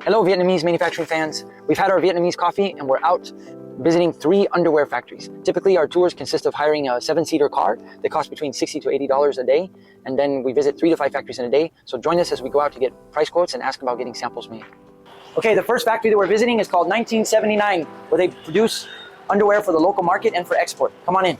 Hello Vietnamese manufacturing fans. We've had our Vietnamese coffee and we're out visiting 3 underwear factories. Typically our tours consist of hiring a 7-seater car. They cost between $60 to $80 a day. And then we visit 3 to 5 factories in a day. So join us as we go out to get price quotes and ask about getting samples made. Okay, the first factory that we're visiting is called 1979, where they produce underwear for the local market and for export. Come on in.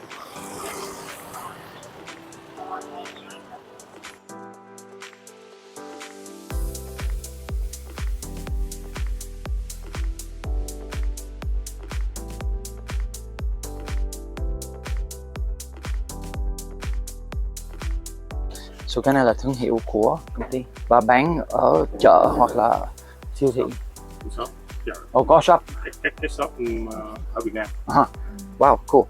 So cái này là thương hiệu của công ty và bán ở chợ hoặc là siêu thị. Shop. Yeah. Oh, có shop. Cái shop ở Việt Nam. Wow, cool.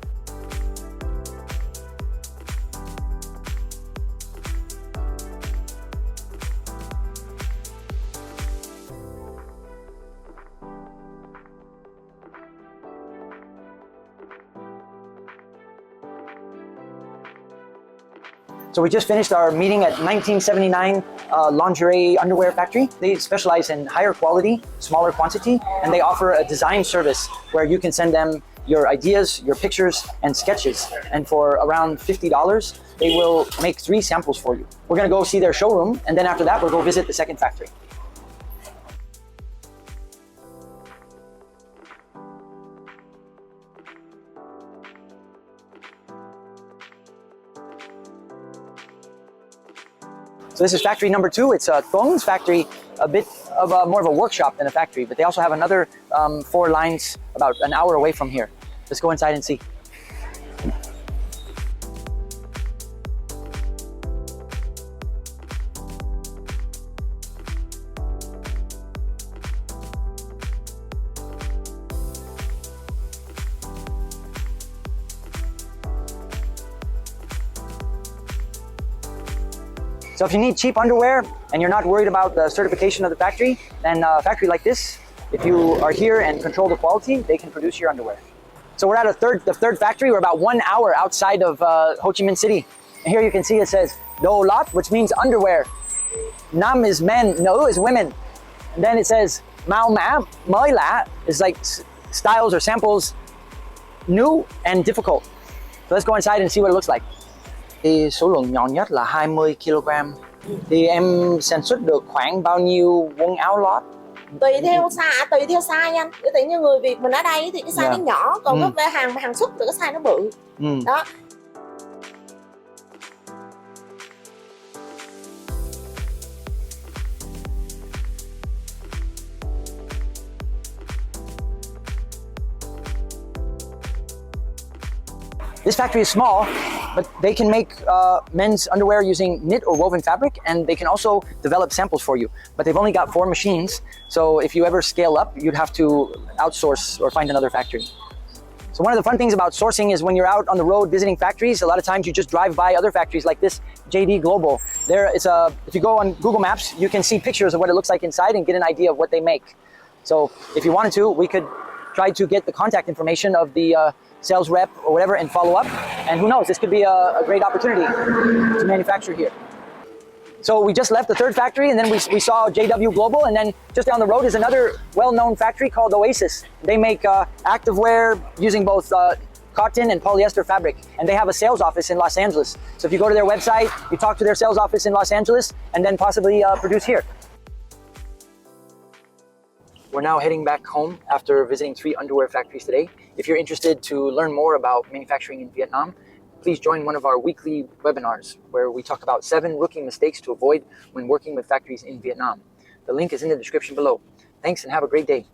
So we just finished our meeting at 1979 lingerie underwear factory. They specialize in higher quality, smaller quantity, and they offer a design service where you can send them your ideas, your pictures, and sketches. And for around $50, they will make 3 samples for you. We're gonna go see their showroom, and then after that, we'll go visit the second factory. So this is factory number 2. It's Thong's factory, a bit of more of a workshop than a factory, but they also have another 4 lines about an hour away from here. Let's go inside and see. So if you need cheap underwear and you're not worried about the certification of the factory, then a factory like this, if you are here and control the quality, they can produce your underwear. So we're at the third factory. We're about 1 hour outside of Ho Chi Minh City. And here you can see it says Do Lot, which means underwear. Nam is men, No is women. And then it says Mao Ma, Mới Lạ is like styles or samples, new and difficult. So let's go inside and see what it looks like. Thì số lượng nhỏ nhất là 20 kg. Thì em sản xuất được khoảng bao nhiêu quần áo lót? Tùy theo size anh. Tự như người Việt mình ở đây thì cái size nó nhỏ, còn cái hàng xuất thì cái size nó bự. Đó. This factory is small, but they can make men's underwear using knit or woven fabric, and they can also develop samples for you. But they've only got 4 machines, so if you ever scale up, you'd have to outsource or find another factory. So one of the fun things about sourcing is when you're out on the road visiting factories, a lot of times you just drive by other factories like this JD Global. If you go on Google Maps, you can see pictures of what it looks like inside and get an idea of what they make. So if you wanted to, we could try to get the contact information of the sales rep or whatever and follow up. And who knows, this could be a great opportunity to manufacture here. So we just left the 3rd factory, and then we saw JW Global, and then just down the road is another well-known factory called Oasis. They make activewear using both cotton and polyester fabric, and they have a sales office in Los Angeles. So if you go to their website, you talk to their sales office in Los Angeles, and then possibly produce here. We're now heading back home after visiting 3 underwear factories today. If you're interested to learn more about manufacturing in Vietnam, please join one of our weekly webinars where we talk about 7 rookie mistakes to avoid when working with factories in Vietnam. The link is in the description below. Thanks and have a great day.